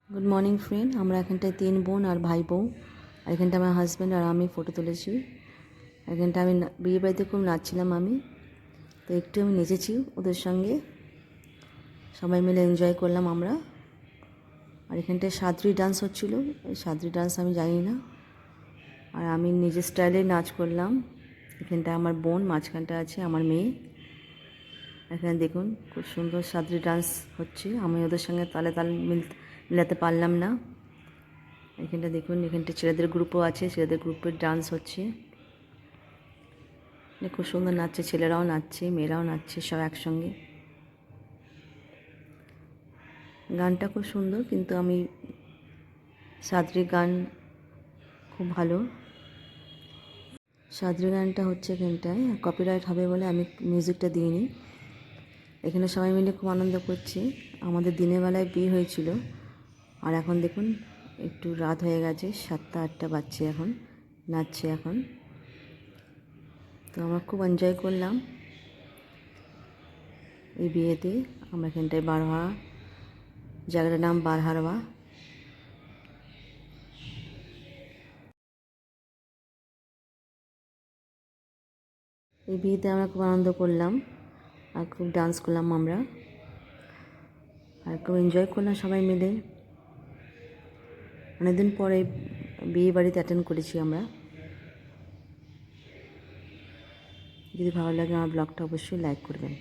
Good morning friend, আমরা এখানটায় 3 বোন আর ভাই বউ, আর এখানটা আমার হাজব্যান্ড আর আমি ফটো তুলেছি। এখানটা আমি বিয়ে বাড়িতে খুব নাচছিলাম আমি, তো একটু আমি নেচেছি ওদের সঙ্গে, সবাই মিলে এনজয় করলাম আমরা। আর এখানটায় সাদরি ডান্স হচ্ছিল, এই সাদরি ডান্স আমি জানি না, আর আমি নিজের স্টাইলে নাচ করলাম। এখানটা আমার বোন, মাঝখানটা আছে আমার মেয়ে। এখানে দেখুন খুব সুন্দর সাদরি ডান্স হচ্ছে, আমি ওদের সঙ্গে তালে তাল মিলাতে পারলাম না। এখানটা দেখুন, এখানটা ছেলেদের গ্রুপও আছে, ছেলেদের গ্রুপের ডান্স হচ্ছে, খুব সুন্দর নাচছে, ছেলেরাও নাচছে, মেয়েরাও নাচছে, সব একসঙ্গে। গানটা খুব সুন্দর, কিন্তু আমি সাদরি গান খুব ভালো। সাদরি গানটা হচ্ছে এখানটায় কপিরাইট হবে বলে আমি মিউজিকটা দিইনি। এখানে সবাই মিলে খুব আনন্দ করছি। আমাদের দিনের বেলায় বিয়ে হয়েছিল, আর এখন দেখুন একটু রাত হয়ে গেছে, 7টা 8টা বাজছে, এখন নাচছে এখন। তো আমরা খুব এনজয় করলাম এই বিয়েতে। আমরা এখানটায় বারহাওয়া, জায়গাটার নাম বারহারওয়া। এই বিয়েতে আমরা খুব আনন্দ করলাম আর খুব ডান্স করলাম আমরা, আর খুব এনজয় করলাম সবাই মিলে। অনেকদিন পরে বিয়ে বাড়িতে অ্যাটেন্ড করেছি আমরা। যদি ভালো লাগে আমার ব্লগটা অবশ্যই লাইক করবেন।